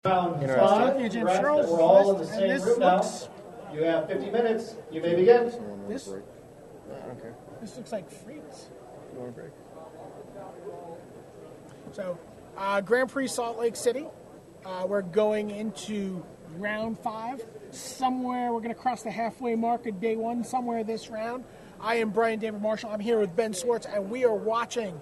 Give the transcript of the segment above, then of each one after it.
Round Interesting. 5, congrats that we're all in the same room now. You have 50 minutes. You may begin. This, I don't care. this looks like freaks. You want a break? So, Grand Prix Salt Lake City. We're going into round 5. Somewhere we're going to cross the halfway mark of day 1, somewhere this round. I am Brian David Marshall. I'm here with Ben Swartz, and we are watching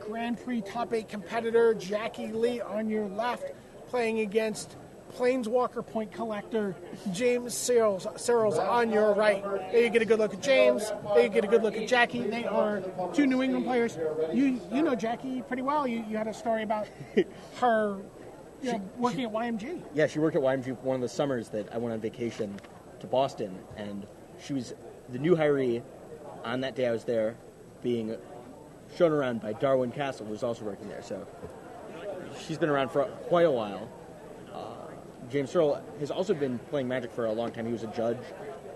Grand Prix Top 8 competitor Jackie Lee on your left, playing against Planeswalker point collector James Searles on your right. There you get a good look at James. There you get a good look at Jackie. They are two New England players. You know Jackie pretty well. You had a story about her working at YMG. Yeah, she worked at YMG one of the summers that I went on vacation to Boston, and she was the new hiree on that day I was there, being shown around by Darwin Castle, who was also working there. So she's been around for quite a while. James Searle has also been playing Magic for a long time. He was a judge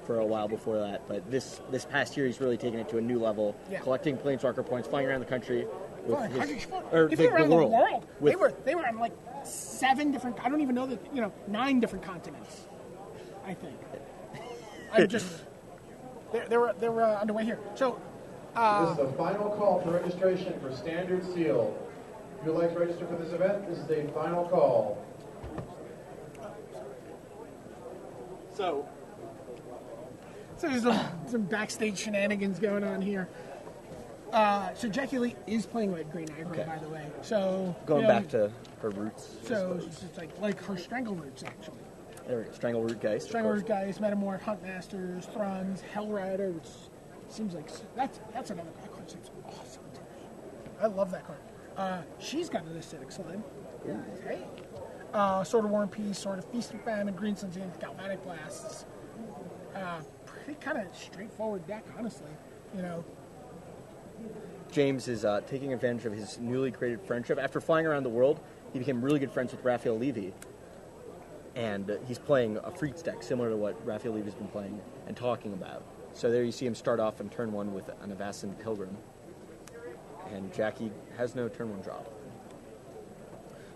for a while before that, but this past year he's really taken it to a new level, collecting Planeswalker points, flying around the country with the world. They were on like 7 different. I don't even know that 9 different continents. I think. I'm just. They were underway here. So. This is the final call for registration for Standard Seal. If you'd like to register for this event, this is the final call. So there's some backstage shenanigans going on here. So Jackie Lee is playing with Green Aggro, by the way. So going back to her roots. So it's like her Strangle roots, actually. There we go. Strangleroot Geist. Strangleroot Geist, Metamorph, Huntmasters, Thruns, Hellrider, which seems like that's another card. Seems awesome to me. I love that card. She's got an acidic slime. Yeah. Hey. Sword of War and Peace, Sword of Feast and Famine, Green Sun's Ink, Galvanic Blasts. Pretty kind of straightforward deck, honestly. James is taking advantage of his newly created friendship. After flying around the world, he became really good friends with Raphael Levy. And he's playing a Freaks deck, similar to what Raphael Levy's been playing and talking about. So there you see him start off in turn 1 with an Avacyn Pilgrim. And Jackie has no turn 1 drop.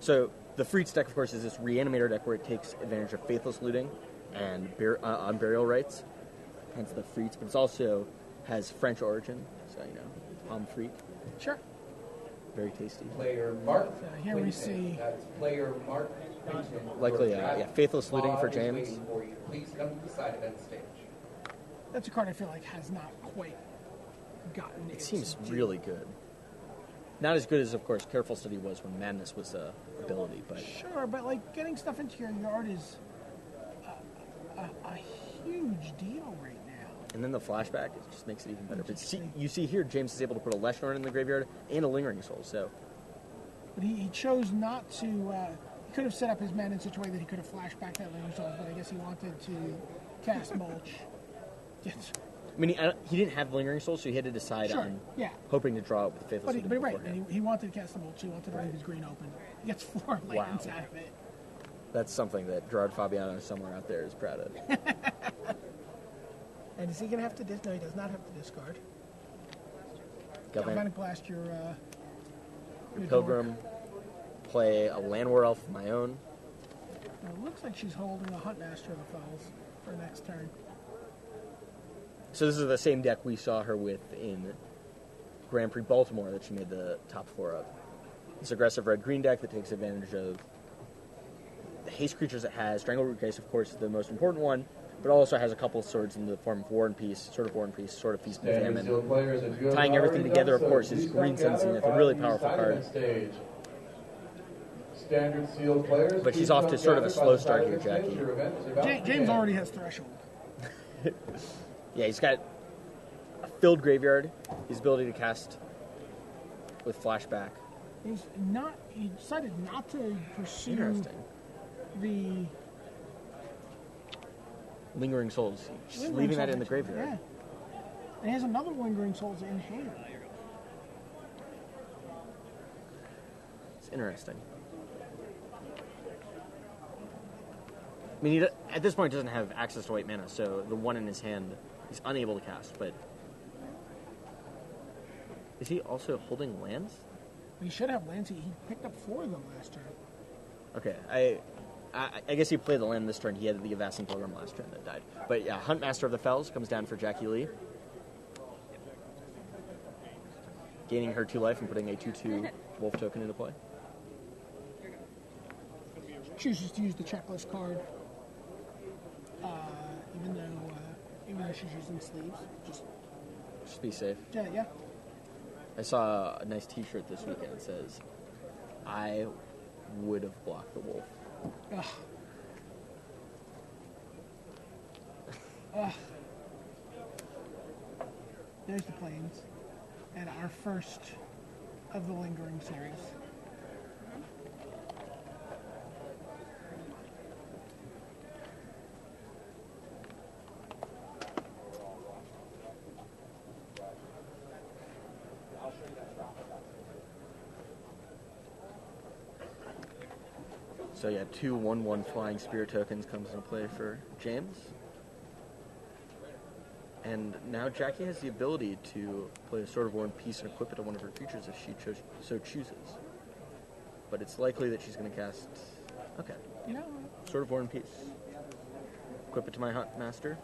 So the Freaks deck, of course, is this Reanimator deck where it takes advantage of Faithless Looting and on Burial Rites, hence the Freaks, but it also has French origin, so, Pomme Freak. Sure. Very tasty. Player Mark. So here we see. That's player Mark. Likely, Faithless Looting for James. For you. Please come to the side event stage. That's a card I feel like has not quite gotten it. Seems really good. Not as good as, of course, Careful Study was when Madness was a ability, but sure. But like getting stuff into your yard is a huge deal right now. And then the flashback just makes it even better. But you see here, James is able to put a Leshnorn in the graveyard and a Lingering Soul. So, but he chose not to. He could have set up his man in such a way that he could have flashed back that Lingering Soul, but I guess he wanted to cast Mulch. Yes. I mean, he didn't have Lingering Soul, so he had to decide on hoping to draw it with Faithless Looting. But right, he wanted to cast the Mulch. He wanted to leave his green open. He gets 4 lands out of it. That's something that Gerard Fabiano somewhere out there is proud of. And is he going to have to discard? No, he does not have to discard. Galvanic Blast your Pilgrim. Play a Land War Elf of my own. Well, it looks like she's holding a Huntmaster of the Fells for next turn. So this is the same deck we saw her with in Grand Prix Baltimore that she made the top 4 of. This aggressive red-green deck that takes advantage of the haste creatures it has. Strangleroot Geist, of course, is the most important one, but also has a couple of swords in the form of War and Peace, Sword of War and Peace, Sword of Feast and Famine. Tying everything together, of course, is Green Sun's Zenith, a really powerful card. Standard Seal players. But she's off to sort of a slow start here, Jackie. James already has Threshold. Yeah, he's got a filled graveyard, his ability to cast with flashback. He decided not to pursue the Lingering Souls. Just leaving that in the graveyard. Yeah. And he has another Lingering Souls in hand. It's interesting. I mean, at this point, he doesn't have access to white mana, so the one in his hand, he's unable to cast, but is he also holding lands? He should have lands. He picked up 4 of them last turn. Okay, I guess he played the land this turn. He had the Avacyn Pilgrim last turn that died. But yeah, Huntmaster of the Fells comes down for Jackie Lee. Gaining her 2 life and putting a 2/2 wolf token into play. Chooses to use the checklist card, even though she's using sleeves. Just be safe. Yeah. I saw a nice T-shirt this weekend that says, "I would have blocked the wolf." Ugh. Ugh. There's the planes, and our first of the lingering series. So yeah, 2 1/1 flying spear tokens comes into play for James. And now Jackie has the ability to play a Sword of War and Peace and equip it to one of her creatures if she so chooses. But it's likely that she's going to cast... Okay. No. Sword of War and Peace. Equip it to my Huntmaster.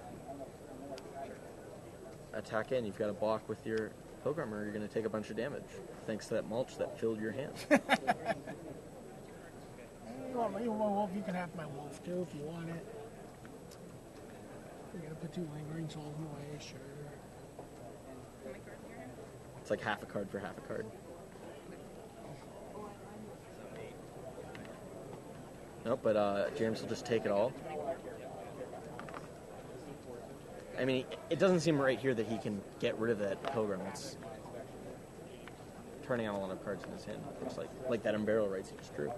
Attack it, and you've got to block with your Pilgrim, or you're going to take a bunch of damage, thanks to that mulch that filled your hand. You want my wolf? You can have my wolf too if you want it. We're gonna put 2 lingering souls in the way, sure. It's like half a card for half a card. Nope, but James will just take it all. I mean, it doesn't seem right here that he can get rid of that Pilgrim. It's turning out a lot of cards in his hand. Looks like that Unburial Rites he just drew.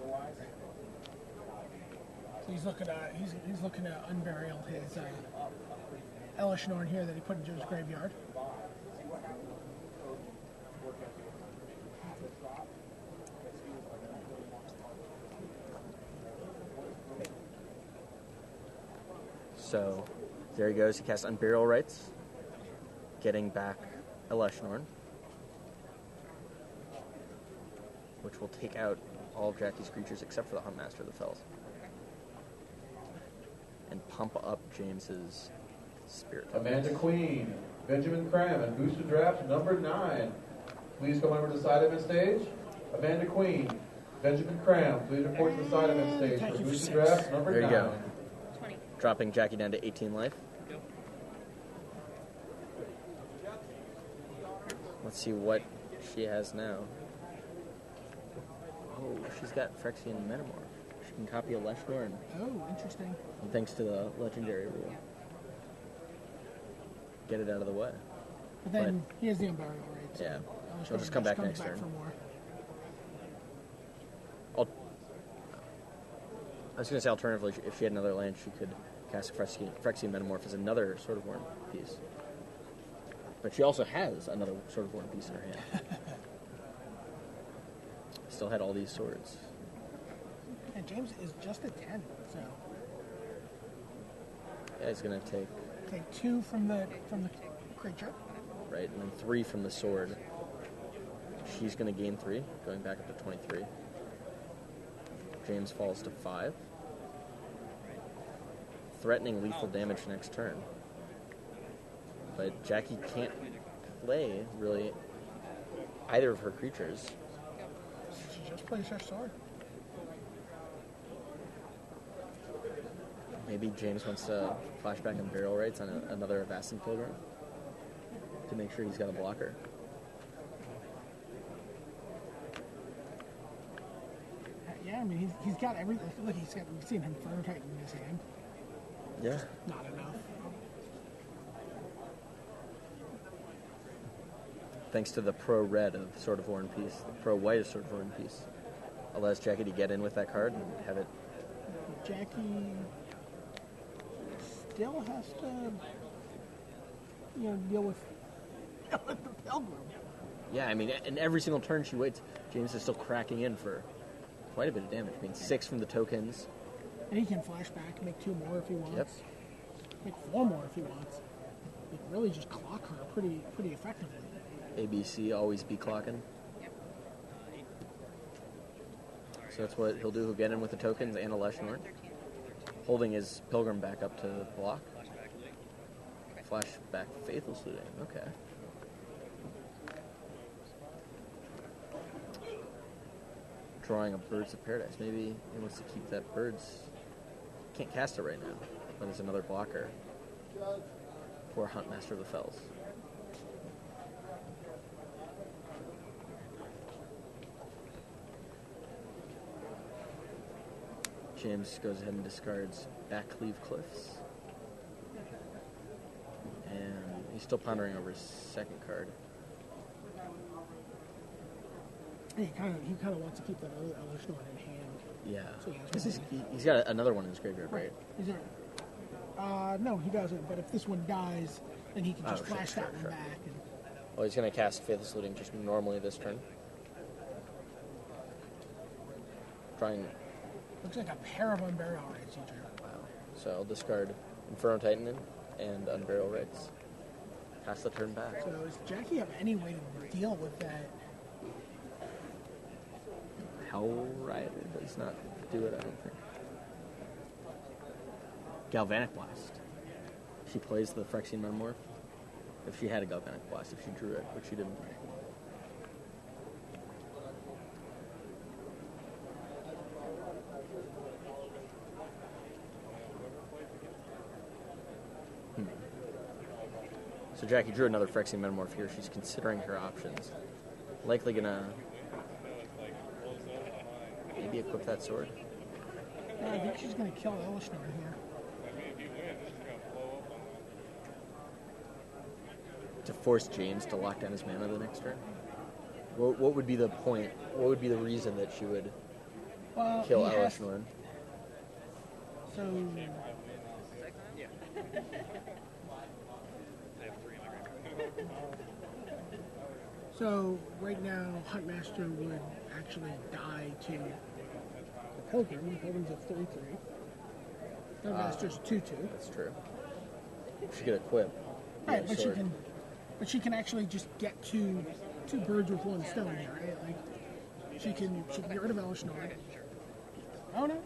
So he's looking to unburial his Elishnorn here that he put into his graveyard. So there he goes. He casts Unburial Rites, getting back Elishnorn, which will take out all of Jackie's creatures except for the Huntmaster of the Fells, and pump up James's spirit. Amanda Queen, Benjamin Cram, and booster draft number 9. Please come over to the side event stage. Amanda Queen, Benjamin Cram, please report to the side event stage for booster draft number 9. There you go. 20. Dropping Jackie down to 18 life. Let's see what she has now. Oh, she's got Phyrexian Metamorph. She can copy a Elishnorn. Oh, interesting. And thanks to the legendary rule. Get it out of the way. But then he has the Unburial Rites. Yeah. She'll just come back next turn. For more. I was going to say, alternatively, if she had another land, she could cast Phyrexian Metamorph as another Sword of War and Peace. But she also has another Sword of War and Peace in her hand. Still had all these swords. And James is just a 10, so... Yeah, he's going to take 2 from the creature. Right, and then 3 from the sword. She's going to gain 3, going back up to 23. James falls to 5. Threatening lethal damage next turn. But Jackie can't play, really, either of her creatures. She just plays her sword. Maybe James wants to flashback and Burial Rites on another Avacyn Pilgrim to make sure he's got a blocker. Yeah, I mean, he's got everything. Look, we've seen him Firm Titan in his hand. Yeah. Not enough. Thanks to the Pro Red of Sword of War and Peace, the Pro White of Sword of War and Peace, allows Jackie to get in with that card and have it. Jackie still has to, deal with the Pilgrim. Yeah, I mean, in every single turn she waits, James is still cracking in for quite a bit of damage. I mean, 6 from the tokens. And he can flashback, make 2 more if he wants. Yep. Make 4 more if he wants. He can really just clock her pretty effectively. ABC, always be clocking. So that's what he'll do. He'll get in with the tokens and a Leshnorn, holding his Pilgrim back up to block. Flashback Faithful Looting. Okay. Drawing a Birds of Paradise. Maybe he wants to keep that Birds. Can't cast it right now, but it's another blocker for Huntmaster of the Fells. James goes ahead and discards Backcleave Cliffs. And he's still pondering over his second card. He kind of wants to keep that other Leshnorn in hand. Yeah. So he has Because one. he's got another one in his graveyard, right? Is there? No, he doesn't. But if this one dies, then he can just flash that one back. And Well, he's going to cast Faithless Looting just normally this turn. Trying. looks like a pair of Unburial Rights he drew. Wow. So I'll discard Inferno Titan and Unburial Rights. Pass the turn back. So does Jackie have any way to deal with that? Hell Rider does not do it, I don't think. Galvanic Blast. She plays the Phyrexian Metamorph. If she had a Galvanic Blast, if she drew it, which she didn't. So Jackie drew another Phyrexian Metamorph here. She's considering her options. Likely gonna maybe equip that sword. Yeah, I think she's going to kill Leshnorn here. To force James to lock down his mana the next turn? What would be the point? What would be the reason that she would kill he has- Leshnorn? So So right now, Huntmaster would actually die to the Pilgrim. The Pilgrim's a 3/3. Huntmaster's 2/2. That's true. She could equip. Right, the sword. but she can actually just get two birds with one stone here, right? Like she can get rid of Leshnorn. Oh no,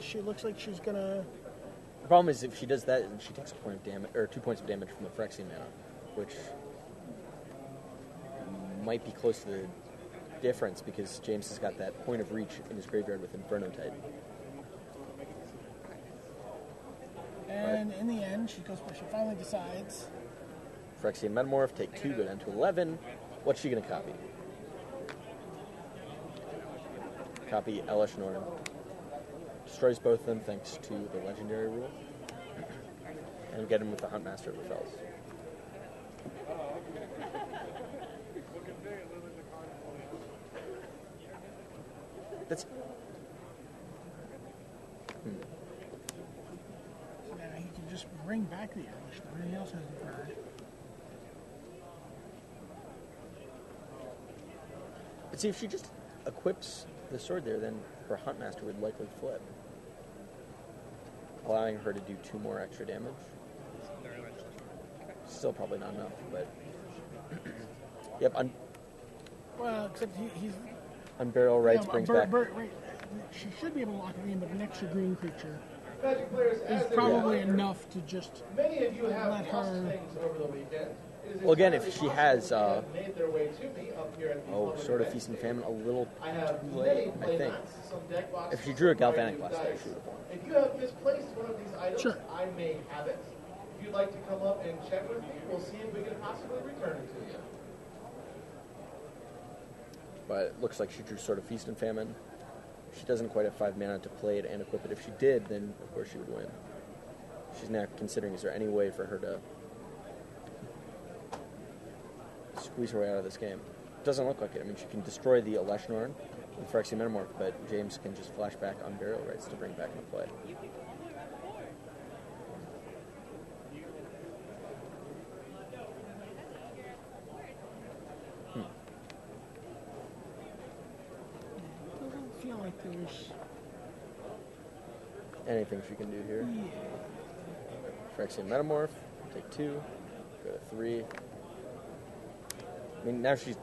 she looks like she's gonna. The problem is if she does that, she takes a point of damage or 2 points of damage from the Phyrexian mana, which might be close to the difference because James has got that point of reach in his graveyard with Inferno Titan. And in the end, she finally decides. Phyrexian Metamorph, take 2, go down to 11. What's she going to copy? Copy Leshnorn. Destroys both of them thanks to the legendary rule. And get him with the Huntmaster of the Fells. That's... Yeah, he can just bring back the Leshnorn. He also has a bird. But see, if she just equips the sword there, then her Huntmaster would likely flip, allowing her to do 2 more extra damage. Still probably not enough, but... Yep, Well, except he's... Unburial Rights brings back... Right. She should be able to lock it in, but an extra green creature Magic players, is as they probably get enough to just Many of you have let lost her... things over the weekend. It is Well, again, entirely if she has... possible they have made their way to me up here at the Oh, Climax sort of event. Feast and Famine, a little I have too many late, I play think. mats, some deck boxes, If she drew a some Galvanic brand new Blast, I dice. should have won. If you have misplaced one of these items, Sure. I may have it. If you'd like to come up and check with me, we'll see if we can possibly return it to you. But it looks like she drew sort of Feast and Famine. She doesn't quite have 5 mana to play it and equip it. If she did, then of course she would win. She's now considering, is there any way for her to squeeze her way out of this game? Doesn't look like it. I mean, she can destroy the Leshnorn with Phyrexian Metamorph, but James can just flash back on Burial Rights to bring back into play. Doesn't feel like there's... Anything she can do here. Phyrexian Metamorph, take 2, go to 3. I mean, now she's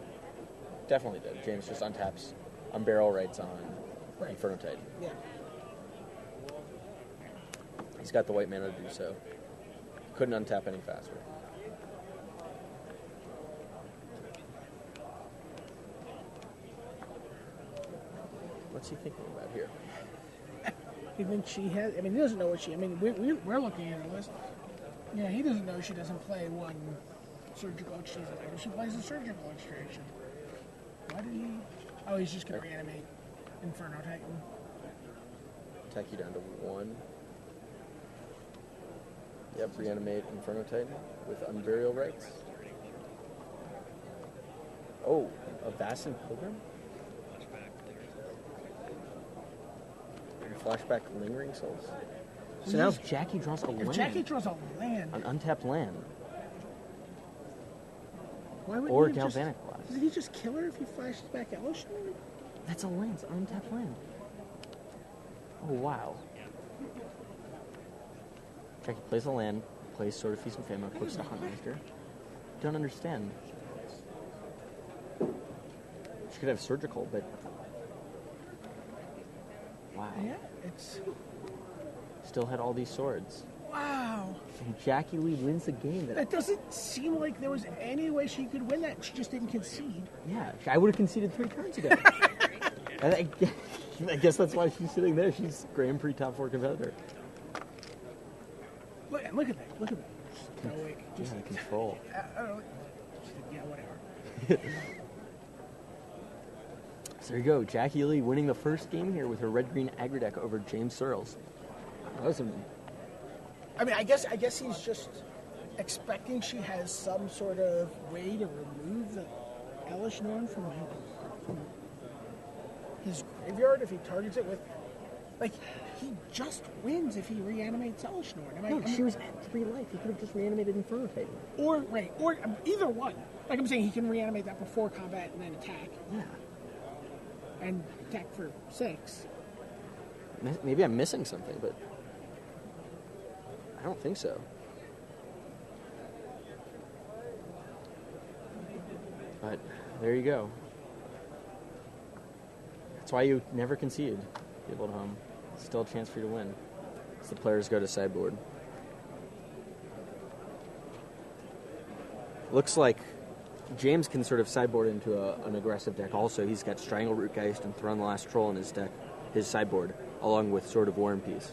definitely dead. James just untaps Unburial Rights on Inferno Titan. Yeah. He's got the white mana to do so. Couldn't untap any faster. What's he thinking about here? He thinks she has. I mean, he doesn't know what she. I mean, we're looking at her list. Yeah, he doesn't know she doesn't play one surgical exchange. She plays a surgical extraction. Why did he? Oh, he's just gonna reanimate Inferno Titan. Attack you down to 1. Yep, reanimate Inferno Titan with Unburial Rites. Oh, a Vassin Pilgrim? And flashback Lingering Souls. So now if Jackie draws a land. If Jackie draws a land, An untapped land. why would Or he just, Galvanic Blast. Did he just kill her if he flashes back Elish? That's a land, it's an untapped land. Oh, wow. Jackie plays a land, plays Sword of Feast and Famine, equips the Huntmaster. Don't understand. She could have Surgical, but... Wow. Yeah, it's... Still had all these swords. Wow. And Jackie Lee wins the game. That doesn't seem like there was any way she could win that. She just didn't concede. Yeah, I would have conceded 3 turns ago. I guess that's why she's sitting there. She's Grand Prix top 4 competitor. Look at that. Look at that. Stoic. Just, Yeah, control. yeah, whatever. So there you go. Jackie Lee winning the first game here with her red-green aggro deck over James Searles. That was I mean, I guess he's just expecting she has some sort of way to remove the Elish Norn from his graveyard if he targets it with... Like, he just wins if he reanimates Elish Norn. she was at 3 life. He could have just reanimated Inferno Titan. Or either one. Like I'm saying, he can reanimate that before combat and then attack. Yeah. And attack for 6. Maybe I'm missing something, but I don't think so. But there you go. That's why you never concede, people at home. Still a chance for you to win. As the players go to sideboard. Looks like James can sort of sideboard into an aggressive deck also. He's got Strangle Rootgeist and Throne the Last Troll in his deck, his sideboard, along with Sword of War and Peace.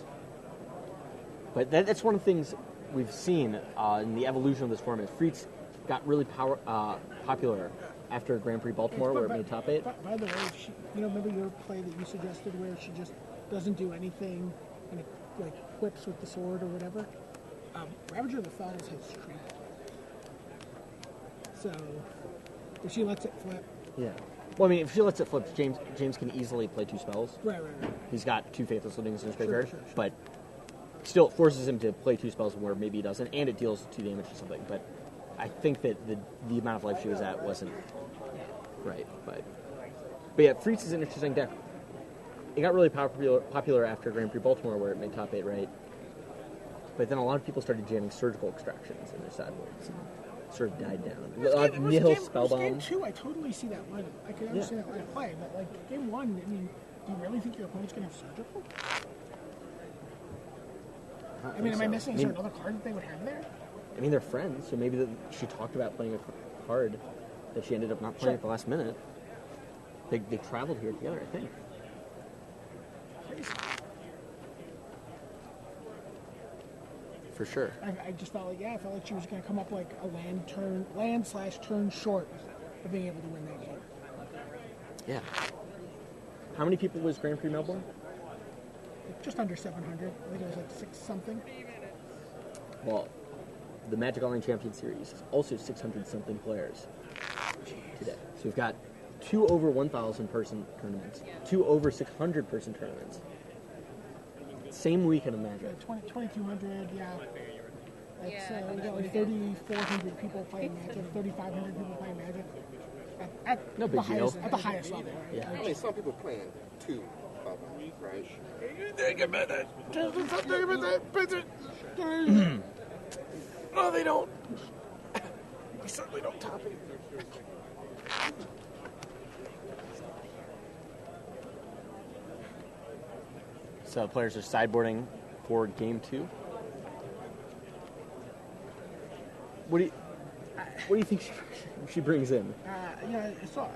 But that's one of the things we've seen in the evolution of this format. Freets got really popular after Grand Prix Baltimore, where it made top 8. By the way, remember your play that you suggested where she just doesn't do anything and it like whips with the sword or whatever? Ravager of the Fells has trample. So if she lets it flip, Yeah. Well, I mean, if she lets it flip, James can easily play 2 spells. right. He's got 2 Faithless Livings in his graveyard, Sure. but still it forces him to play 2 spells where maybe he doesn't, and it deals 2 damage or something. But I think that the amount of life she was at wasn't right. But yeah, Freets is an interesting deck. It got really popular after Grand Prix Baltimore, where it made top 8, right? But then a lot of people started jamming surgical extractions in their sideboards and sort of died down. Nihil Spellbound. Game 2, I totally see that line. I can understand that line of play, but like game 1, I mean, do you really think your opponent's gonna have surgical? I mean, am I missing? Is there another card that they would have there? I mean, they're friends, so maybe she talked about playing a card that she ended up not playing at the last minute. They traveled here together, I think. Crazy. For sure. I just felt like, I felt like she was going to come up like a land/turn short of being able to win that game. Yeah. How many people was Grand Prix Melbourne? Just under 700. I think it was like 6 something. Well, the Magic Online Champion Series is also 600-something players today. So we've got 2 over 1,000 person tournaments, 2 over 600 person tournaments. Same weekend of Magic. 2,200, yeah. That's, we got like 3,400 people playing Magic, 3,500 people playing Magic. At No big the deal. highest, at the highest level. Right? Yeah. I mean, some people playing 2 of them, right? No, they don't. They certainly don't top it. So players are sideboarding for game 2. What do you think she brings in? I saw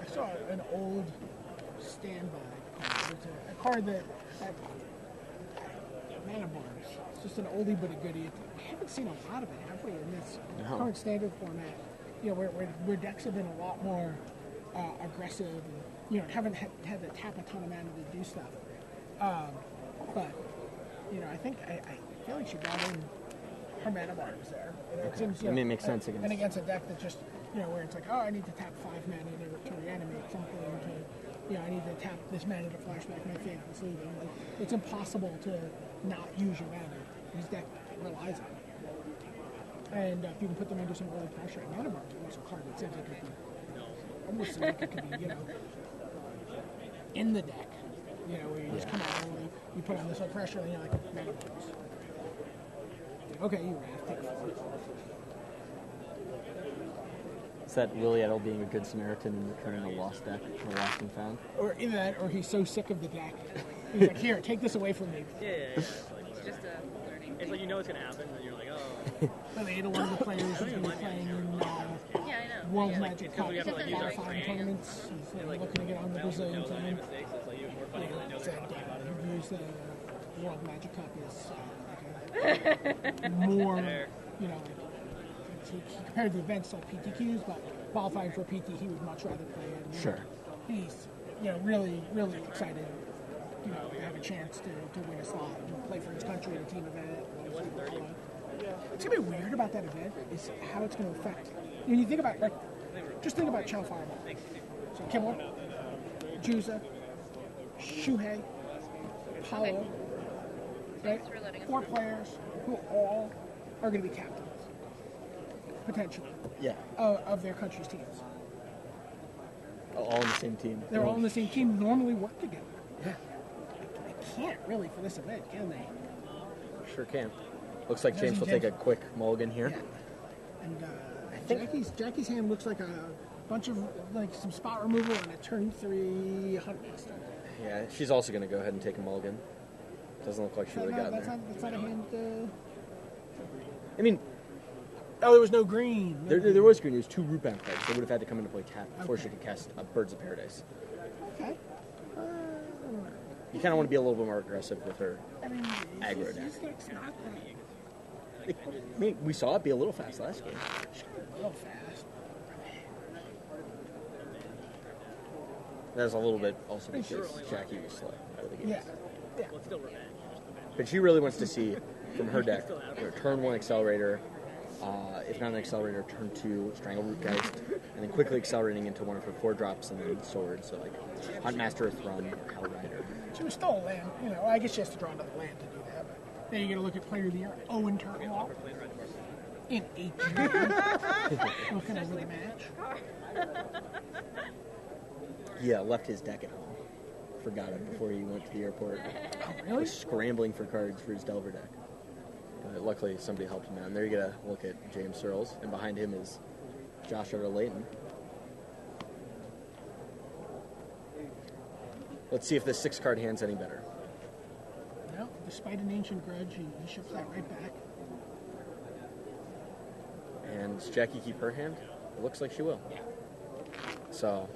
an old standby card. It's a card that Mana Bars. It's just an oldie but a goodie. We haven't seen a lot of it, have we, in this current standard format? Where decks have been a lot more aggressive and haven't had to tap a ton of mana to do stuff. But I feel like she brought in her Mana Bars there. It seems, it makes sense against a deck that just where it's like, oh, I need to tap 5 mana to reanimate something. I need to tap this mana to flashback my favorite sleeving. Like, it's impossible to not use your mana. This deck relies on it. And if you can put them under some early pressure, Mana Bars is also a card that seems like it could almost seems like it could be, in the deck. Where you just come out early, you put on this low pressure, and you're like, Mana Bars. Okay, you Wrath, take 4. Is that Willie Edel being a good Samaritan and returning a lost deck or lost and found? Or either that, or he's so sick of the deck. He's like, here, take this away from me. Yeah. It's just a learning. It's like you know what's gonna happen, and you're like, oh. Willie Edel, one of the players who's going to be playing in World Magic Cup qualifying tournaments. He's looking to get on the Brazilian team. He used the World Magic Cup as more, compared to events like PTQs, but qualifying for PT, he would much rather play in. Sure. He's, really, really excited, to have a chance to win a slot and play for his country at a team event. What's going to be weird about that event is how it's going to affect. When you think about, just think about Chow Fireball. So Kimmel, Juza, Shuhei, Paulo, right? 4 players who all are going to be captains, potentially, of their country's teams. All on the same team. They're all on the same team, normally work together. Yeah. They can't really for this event, can they? Sure can. Looks like James will take a quick mulligan here. Yeah. And I think Jackie's hand looks like a bunch of some spot removal and a turn 3 Hunt Master. Yeah, she's also going to go ahead and take a mulligan. Doesn't look like she would have gotten there. That's not a hand. I mean, there was no green. There was green. It was 2 root bound cards. They would have had to come into play tap before she could cast Birds of Paradise. Okay. You kind of want to be a little bit more aggressive with her aggro deck. We saw it be a little fast last game. A little fast. That's a little bit also because Jackie was slow out of the gate. Yeah. But she really wants to see from her deck turn 1 Accelerator, if not an Accelerator, turn 2 Strangleroot Geist, and then quickly accelerating into one of her 4 drops and then Sword. So Hunt Master, Thrun, Hell Rider. She was still a land. I guess she has to draw another land to do that. But then you got to look at Player of the Year, Owen Turtle. In 18. Looking over the match. Yeah, left his deck at home. Forgot it before he went to the airport. Oh, really? Was scrambling for cards for his Delver deck. Luckily, somebody helped him out. And there you get a look at James Searles. And behind him is Joshua Layton. Let's see if this 6-card hand's any better. Well, despite an ancient grudge, he ships that right back. And does Jackie keep her hand? It looks like she will. Yeah. So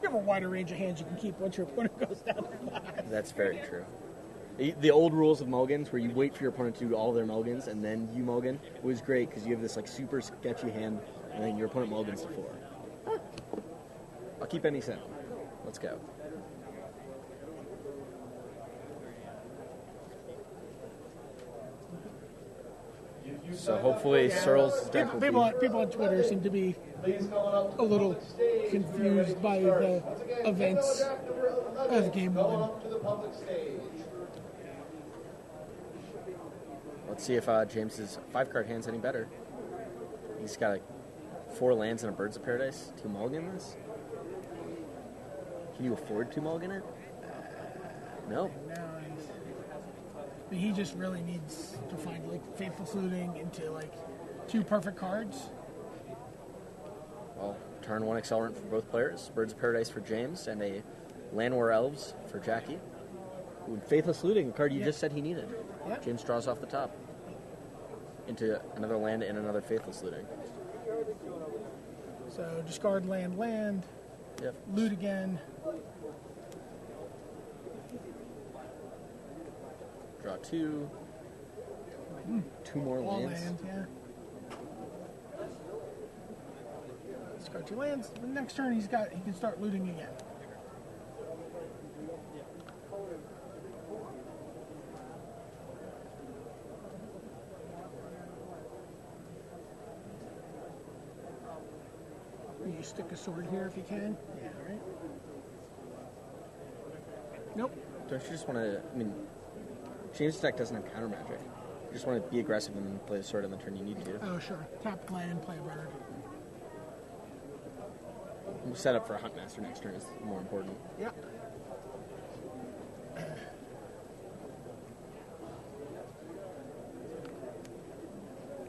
you have a wider range of hands you can keep once your opponent goes down to 5. That's very true. The old rules of mulligans, where you wait for your opponent to do all their mulligans and then you mulligan, was great because you have this super sketchy hand, and then your opponent mulligans to 4. Huh. I'll keep any set. Let's go. So hopefully Searles' deck will people on Twitter seem to be a little confused by the events of Game 1. Let's see if James's 5-card hand's any better. He's got 4 lands and a Birds of Paradise. 2 mulligan this? Can you afford to mulligan it? No. He just really needs to find Faithful Fluting into 2 perfect cards. Well, turn 1 accelerant for both players. Birds of Paradise for James and a Land War Elves for Jackie. Ooh, Faithless Looting, a card you Yeah. just said he needed. Yeah. James draws off the top. Into another land and another Faithless Looting. So discard land, Yep. loot again. Draw 2. 2 more All lands. lands, yeah. Discard 2 lands. The next turn he can start looting again. You stick a sword here if you can. Yeah, right. Nope. Don't you just want to... I mean, James' deck doesn't have counter magic. You just want to be aggressive and then play a sword on the turn you need to. Oh, sure. Tap land, play a bird. Set up for a Huntmaster next turn is more important. Yeah.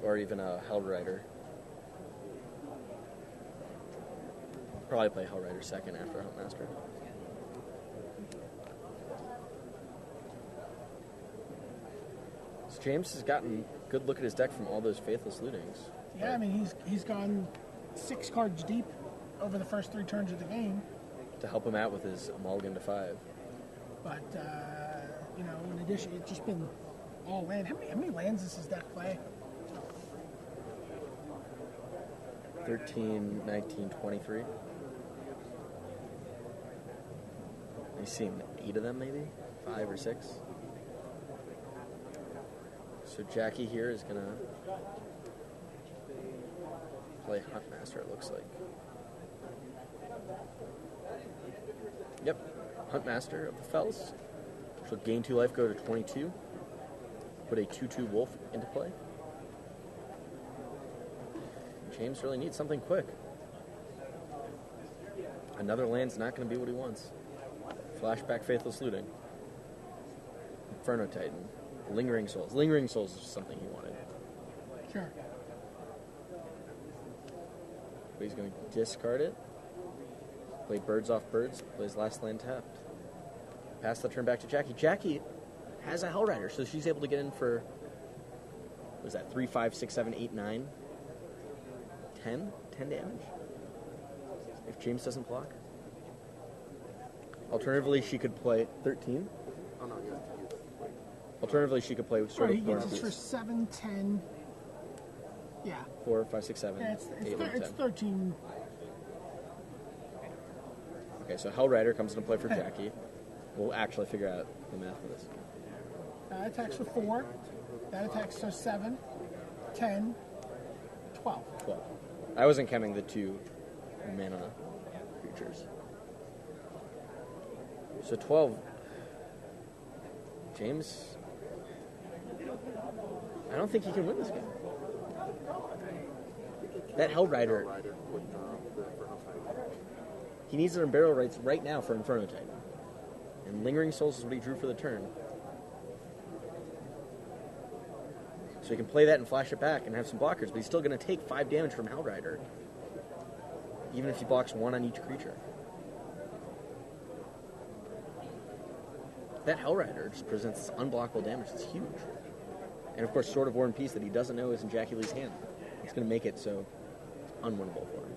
Or even a Hellrider. Probably play Hellrider second after Huntmaster. So James has gotten a good look at his deck from all those Faithless Lootings. Yeah, I mean, he's gone 6 cards deep over the first 3 turns of the game. To help him out with his mulligan to 5. But, in addition, it's just been all land. How many lands does his deck play? 13, 19, 23. You've seen 8 of them, maybe? 5 or 6. So Jackie here is going to play Huntmaster, it looks like. Yep, Huntmaster of the Fells. She'll gain 2 life, go to 22. Put a 2/2 wolf into play. James really needs something quick. Another land's not going to be what he wants. Flashback Faithless Looting. Inferno Titan. Lingering Souls. Lingering Souls is something he wanted. Sure. But he's going to discard it. Play birds off birds. Plays last land tapped. Pass the turn back to Jackie. Jackie has a Hellrider, so she's able to get in for, what was that, 3, 5, 6, 7, 8, 9, 10? 10 damage? If James doesn't block. Alternatively, she could play 13. Oh, no, yes. Alternatively, she could play with sort Right, of he War gets and this for Peace. 7, 10. Yeah. 4, 5, 6, 7, Yeah, 8, 9, 10. it's 13. Okay, so Hellrider comes into play for Jackie. We'll actually figure out the math of this. That attacks for 4. That attacks for 7, 10, 12. 12. I wasn't counting the 2 mana creatures. So 12. James, I don't think he can win this game. That Hellrider, Rider with the Inferno Titan. he needs it in barrel rights right now for Inferno Titan. And Lingering Souls is what he drew for the turn. So he can play that and flash it back and have some blockers, but he's still going to take 5 damage from Hellrider. Even if he blocks 1 on each creature. That Hellrider just presents unblockable damage. It's huge. And of course, Sword of War and Peace that he doesn't know is in Jackie Lee's hand. It's going to make it so it's unwinnable for him.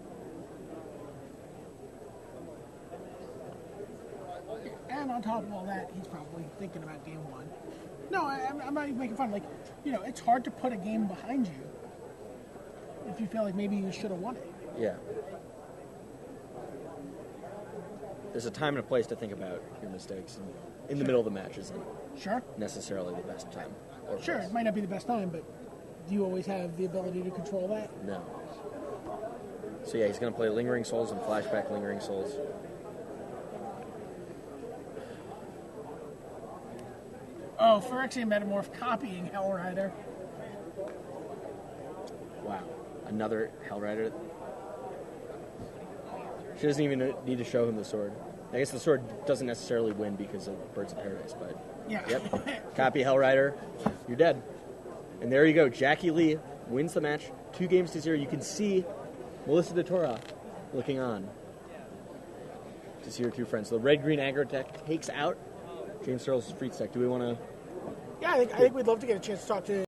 And on top of all that, he's probably thinking about game 1. No, I'm not even making fun. Like, it's hard to put a game behind you if you feel like maybe you should have won it. Yeah. There's a time and a place to think about your mistakes. And in the middle of the match isn't Sure. necessarily the best time. Or Sure, place. it might not be the best time, but do you always have the ability to control that? No. So yeah, he's going to play Lingering Souls and flashback Lingering Souls. Oh, Phyrexian Metamorph copying Hellrider. Wow. Another Hellrider. She doesn't even need to show him the sword. I guess the sword doesn't necessarily win because of Birds of Paradise, but Yeah. yep. Copy Hellrider. You're dead. And there you go. Jackie Lee wins the match 2-0. You can see Melissa DeTora looking on. to see your two friends. So the red-green aggro deck takes out James Searles' Freaks deck. Do we want to... Yeah, I think we'd love to get a chance to talk to